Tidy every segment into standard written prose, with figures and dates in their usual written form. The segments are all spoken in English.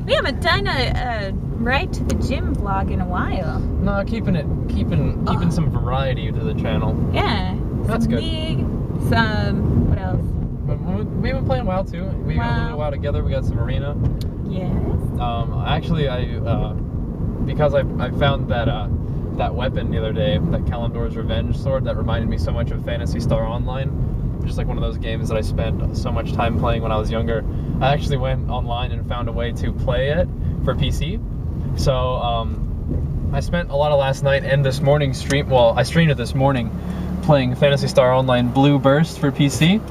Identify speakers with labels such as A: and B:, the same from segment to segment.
A: We haven't done a ride to the gym vlog in a while.
B: No, keeping some variety to the channel.
A: Yeah.
B: That's
A: some
B: good.
A: League, some, what else?
B: We've been playing WoW too. We got a WoW together. We got some arena.
A: Yes.
B: Actually, because I found that weapon the other day, that Kalimdor's Revenge sword, that reminded me so much of Phantasy Star Online. Just like one of those games that I spent so much time playing when I was younger. I actually went online and found a way to play it for PC. So I spent a lot of last night and this morning I streamed it this morning playing Phantasy Star Online Blue Burst for PC.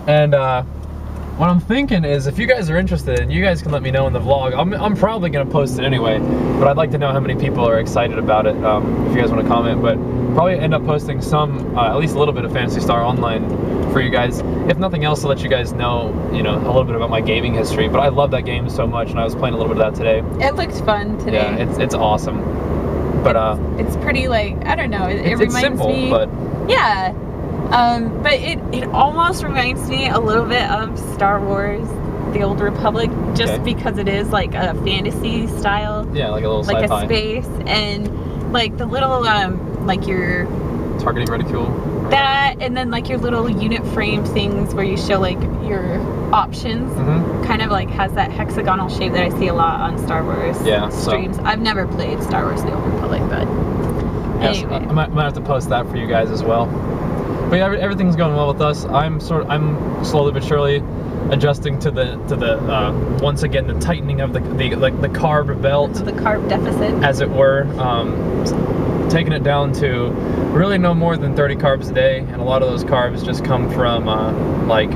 B: And what I'm thinking is, if you guys are interested, and you guys can let me know in the vlog, I'm probably going to post it anyway, but I'd like to know how many people are excited about it, if you guys want to comment. But probably end up posting some, at least a little bit of Phantasy Star Online for you guys. If nothing else, to let you guys know, you know, a little bit about my gaming history. But I love that game so much, and I was playing a little bit of that today.
A: It looked fun today.
B: Yeah, it's awesome. But
A: it's pretty, like, I don't know, it reminds
B: simple,
A: me.
B: But
A: yeah. But it almost reminds me a little bit of Star Wars, The Old Republic, just because it is like a fantasy style.
B: Yeah, like a little
A: like
B: sci-fi.
A: a space, and like the little like your
B: targeting reticule.
A: That, and then like your little unit frame things where you show like your options. Kind of like has that hexagonal shape that I see a lot on Star Wars streams. So I've never played Star Wars The Old Republic, but anyway.
B: I might have to post that for you guys as well. But yeah, everything's going well with us. I'm slowly but surely adjusting to the once again the tightening of the carb belt,
A: the carb deficit,
B: as it were. Taking it down to really no more than 30 carbs a day, and a lot of those carbs just come from like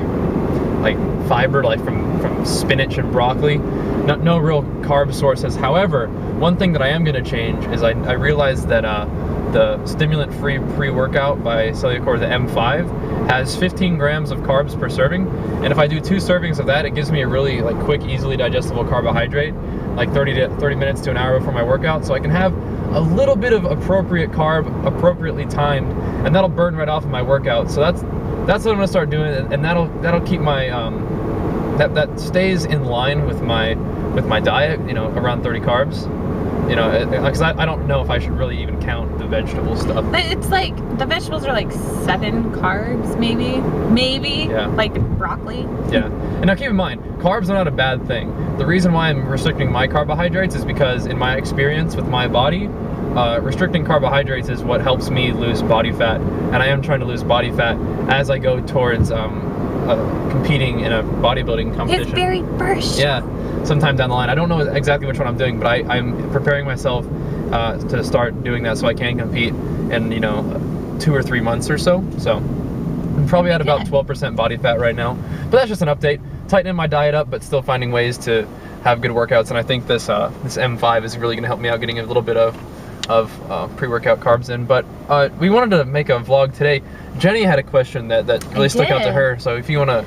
B: fiber, like from spinach and broccoli. No real carb sources. However, one thing that I am going to change is I realized that the stimulant-free pre-workout by Cellucor, the M5, has 15 grams of carbs per serving, and if I do 2 servings of that, it gives me a really like quick, easily digestible carbohydrate, like 30 minutes to an hour before my workout, so I can have a little bit of appropriate carb, appropriately timed, and that'll burn right off of my workout. So that's what I'm gonna start doing, and that'll keep my that stays in line with my diet, you know, around 30 carbs. You know, because I don't know if I should really even count the vegetable stuff.
A: But it's like, the vegetables are like 7 carbs, maybe,
B: yeah.
A: Like broccoli.
B: Yeah, and now keep in mind, carbs are not a bad thing. The reason why I'm restricting my carbohydrates is because in my experience with my body, restricting carbohydrates is what helps me lose body fat, and I am trying to lose body fat as I go towards competing in a bodybuilding competition.
A: His very first show.
B: Yeah, sometime down the line. I don't know exactly which one I'm doing, but I'm preparing myself to start doing that so I can compete in, you know, 2 or 3 months or so. So I'm probably at about 12% body fat right now. But that's just an update. Tightening my diet up, but still finding ways to have good workouts. And I think this M5 is really going to help me out getting a little bit of pre-workout carbs in. But we wanted to make a vlog today. Jenny had a question that really stuck out to her, so if you want to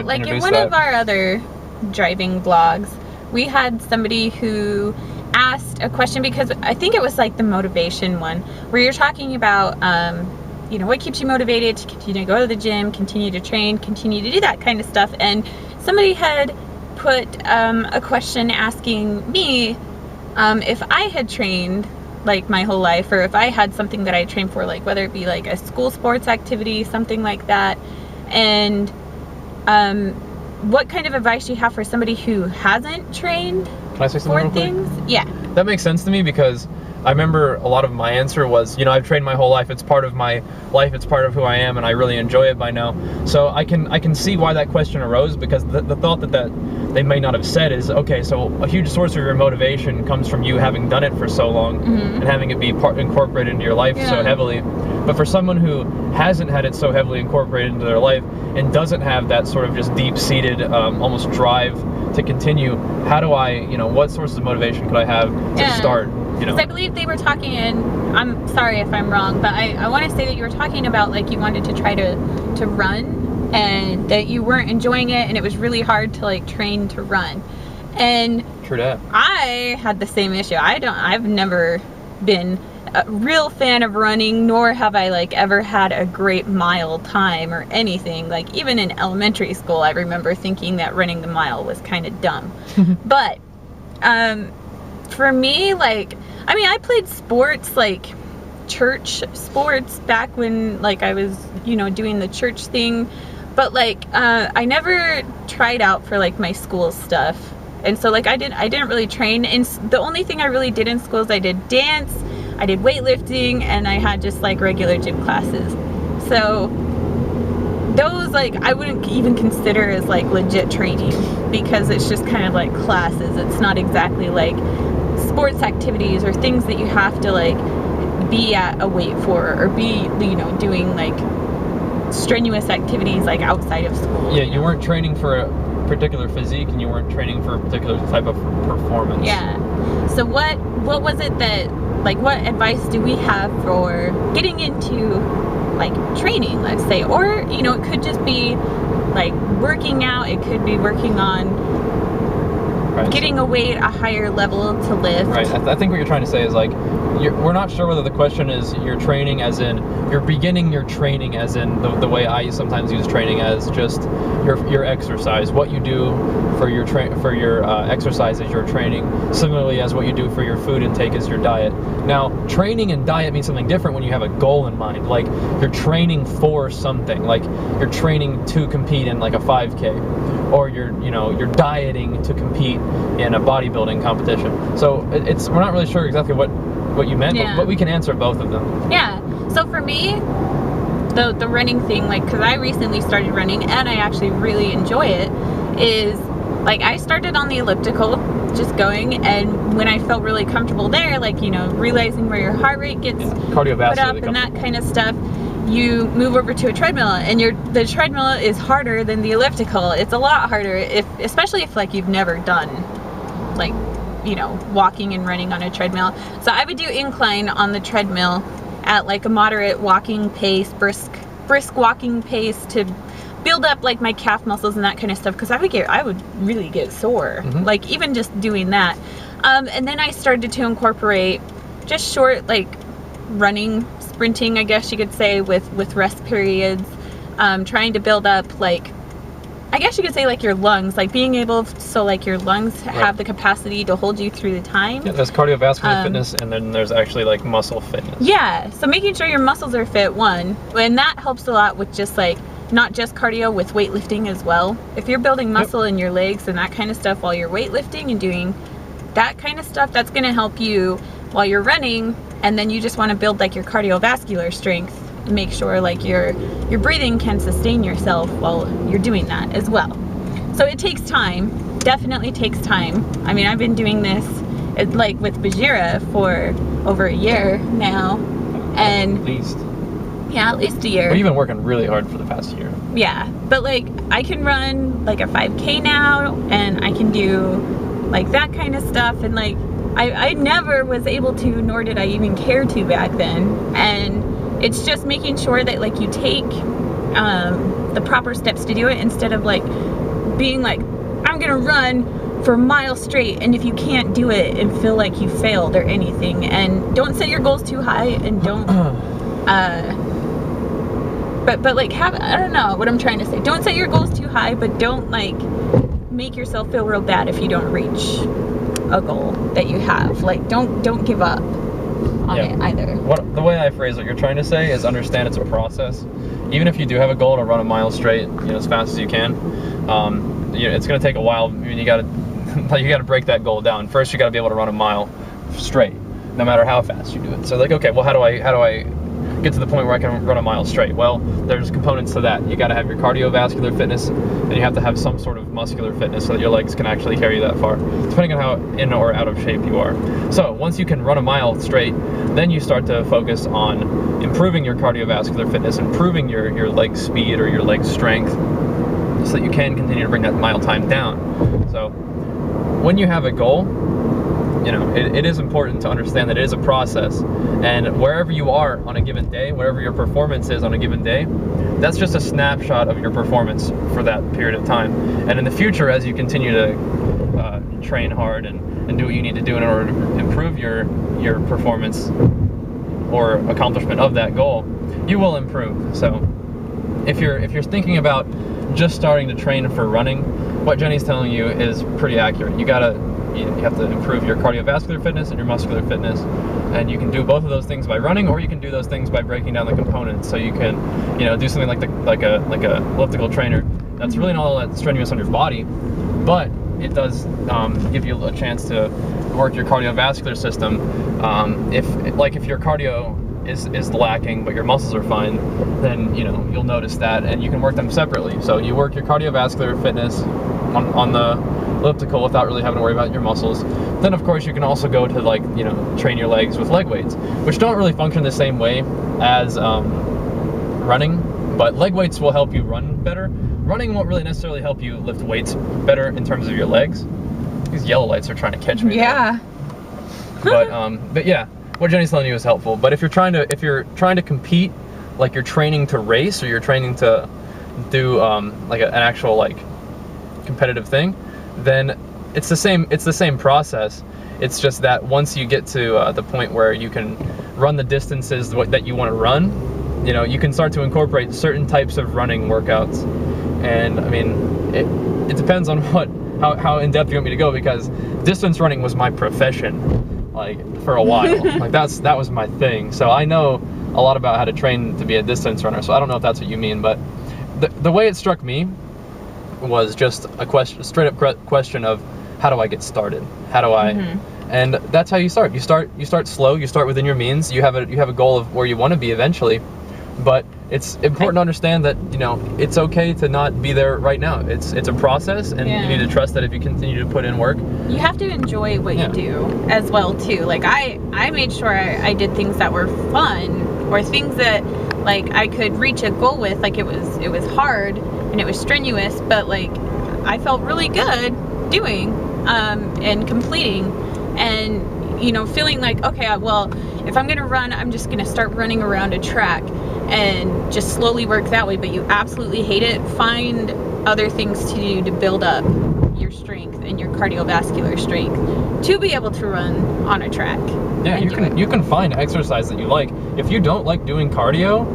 A: like in one of our other driving vlogs, we had somebody who asked a question, because I think it was like the motivation one, where you're talking about you know, what keeps you motivated to continue to go to the gym, continue to train, continue to do that kind of stuff. And somebody had put a question asking me if I had trained like my whole life, or if I had something that I trained for, like whether it be like a school sports activity, something like that, and what kind of advice do you have for somebody who hasn't trained for things? Yeah,
B: that makes sense to me, because I remember a lot of my answer was, you know, I've trained my whole life, it's part of my life, it's part of who I am, and I really enjoy it by now. So I can see why that question arose, because the thought that they may not have said is, okay, so a huge source of your motivation comes from you having done it for so long and having it be incorporated into your life so heavily. But for someone who hasn't had it so heavily incorporated into their life and doesn't have that sort of just deep-seated almost drive to continue, how do I, you know, what sources of motivation could I have to start? You know?
A: I believe they were talking, and I'm sorry if I'm wrong, but I want to say that you were talking about like you wanted to try to run, and that you weren't enjoying it, and it was really hard to like train to run. And
B: true that.
A: I had the same issue. I've never been a real fan of running, nor have I like ever had a great mile time or anything. Like even in elementary school, I remember thinking that running the mile was kind of dumb. But For me, like, I mean, I played sports, like church sports back when like I was, you know, doing the church thing, but like I never tried out for like my school stuff. And so like I didn't really train, and the only thing I really did in school is I did dance, I did weightlifting, and I had just like regular gym classes. So those, like, I wouldn't even consider as like legit training, because it's just kind of like classes. It's not exactly like sports activities or things that you have to like be at a weight for, or be, you know, doing like strenuous activities like outside of school.
B: Yeah, you weren't training for a particular physique, and you weren't training for a particular type of performance.
A: Yeah. So what was it that, like, what advice do we have for getting into like training, let's say, or, you know, it could just be like working out, it could be working on getting a weight a higher level to lift.
B: Right. I think what you're trying to say is like, we're not sure whether the question is you're training as in you're beginning your training as in the way I sometimes use training as just your exercise, what you do for your exercise as your training, similarly as what you do for your food intake is your diet. Now, training and diet means something different when you have a goal in mind. Like, you're training for something, like you're training to compete in like a 5K, or you're dieting to compete in a bodybuilding competition. So we're not really sure exactly what you meant,
A: yeah.
B: but we can answer both of them.
A: Yeah. So for me, the running thing, like, because I recently started running and I actually really enjoy it, is like I started on the elliptical, just going, and when I felt really comfortable there, like, you know, realizing where your heart rate gets put up and that kind of stuff, you move over to a treadmill, and the treadmill is harder than the elliptical. It's a lot harder, especially if like you've never done like, you know, walking and running on a treadmill. So I would do incline on the treadmill at like a moderate walking pace, brisk walking pace, to build up like my calf muscles and that kind of stuff, because I would really get sore, like even just doing that. And then I started to incorporate just short, like running, sprinting, I guess you could say, with rest periods, trying to build up, like, I guess you could say, like, your lungs, like being able, so like your lungs have the capacity to hold you through the time. Yeah,
B: there's cardiovascular fitness, and then there's actually like muscle fitness. Yeah,
A: so making sure your muscles are fit, one, and that helps a lot with just like, not just cardio, with weightlifting as well. If you're building muscle in your legs and that kind of stuff while you're weightlifting and doing that kind of stuff, that's going to help you while you're running. And then you just want to build like your cardiovascular strength, make sure like your breathing can sustain yourself while you're doing that as well. So it takes time, definitely takes time. I mean, I've been doing this like with Bajheera for over a year now, and
B: at least
A: a year.
B: But you've been working really hard for the past year.
A: Yeah, but like I can run like a 5K now, and I can do like that kind of stuff, and like I never was able to, nor did I even care to back then. And it's just making sure that like you take the proper steps to do it, instead of like being like, I'm gonna run for a mile straight, and if you can't do it and feel like you failed or anything. And don't set your goals too high, and don't but like I don't know what I'm trying to say. Don't set your goals too high, but don't like make yourself feel real bad if you don't reach a goal that you have. Like, don't give up on it either.
B: The way I phrase what you're trying to say is, understand it's a process. Even if you do have a goal to run a mile straight, as fast as you can, it's going to take a while. I mean, you got to break that goal down. First, you got to be able to run a mile straight, no matter how fast you do it. So like, okay, well, how do I get to the point where I can run a mile straight? Well, there's components to that. You got to have your cardiovascular fitness, and you have to have some sort of muscular fitness so that your legs can actually carry you that far, depending on how in or out of shape you are. So once you can run a mile straight, then you start to focus on improving your cardiovascular fitness, improving your leg speed or your leg strength, so that you can continue to bring that mile time down. So when you have a goal, it is important to understand that it is a process, and wherever you are on a given day, wherever your performance is on a given day, that's just a snapshot of your performance for that period of time. And in the future, as you continue to train hard and do what you need to do in order to improve your performance or accomplishment of that goal, you will improve. So if you're thinking about just starting to train for running, what Jenny's telling you is pretty accurate. You gotta you have to improve your cardiovascular fitness and your muscular fitness. And you can do both of those things by running, or you can do those things by breaking down the components. So you can, do something like a elliptical trainer that's really not all that strenuous on your body, but it does give you a chance to work your cardiovascular system. If your cardio is lacking but your muscles are fine, then you'll notice that, and you can work them separately. So you work your cardiovascular fitness on the elliptical without really having to worry about your muscles. Then of course you can also go to train your legs with leg weights, which don't really function the same way as running, but leg weights will help you run better. Running won't really necessarily help you lift weights better in terms of your legs. These yellow lights are trying to catch me.
A: Yeah.
B: But yeah, what Jenny's telling you is helpful. But if you're trying to compete, like you're training to race, or you're training to do an actual competitive thing, then it's the same process. It's just that once you get to the point where you can run the distances that you want to run, you can start to incorporate certain types of running workouts. And I mean, it depends on how in depth you want me to go, because distance running was my profession for a while. That was my thing. So I know a lot about how to train to be a distance runner. So I don't know if that's what you mean, but the way it struck me was just a straight up question of, how do I get started? How do I? And that's how you start. You start slow. You start within your means. You have a goal of where you want to be eventually, but it's important to understand that it's okay to not be there right now. It's a process, and you need to trust that if you continue to put in work,
A: you have to enjoy what you do as well too. I made sure I did things that were fun, or things that I could reach a goal with. It was hard and it was strenuous, but I felt really good doing and completing, and feeling okay, well, if I'm gonna run, I'm just gonna start running around a track and just slowly work that way. But you absolutely hate it, find other things to do to build up your strength and your cardiovascular strength to be able to run on a track.
B: Yeah, you can find exercise that you like. If you don't like doing cardio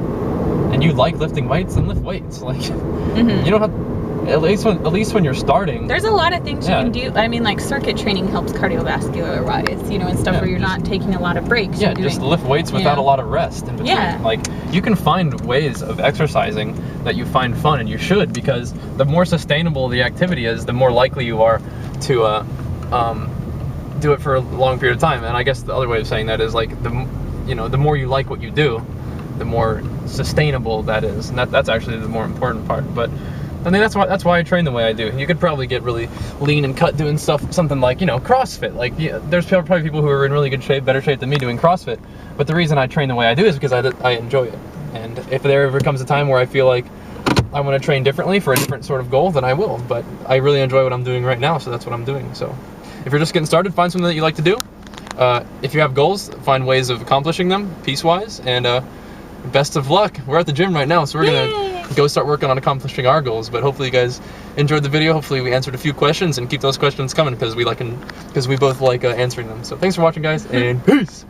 B: and you like lifting weights, then lift weights. You don't have, at least when you're starting.
A: There's a lot of things you can do. I mean, circuit training helps cardiovascular wise, and stuff where you're not taking a lot of breaks.
B: Yeah, just lift weights without a lot of rest in between.
A: Yeah.
B: You can find ways of exercising that you find fun, and you should, because the more sustainable the activity is, the more likely you are to do it for a long period of time. And I guess the other way of saying that is the more you like what you do, the more sustainable that is, and that's actually the more important part. But I mean, that's why I train the way I do. You could probably get really lean and cut doing something like CrossFit. There's probably people who are in really good shape, better shape than me, doing CrossFit. But the reason I train the way I do is because I enjoy it. And if there ever comes a time where I feel like I want to train differently for a different sort of goal, then I will. But I really enjoy what I'm doing right now, so that's what I'm doing. So if you're just getting started, find something that you like to do. If you have goals, find ways of accomplishing them piecewise. And best of luck. We're at the gym right now, so we're gonna go start working on accomplishing our goals. But hopefully you guys enjoyed the video. Hopefully we answered a few questions, and keep those questions coming, because we both like answering them. So thanks for watching, guys, and peace.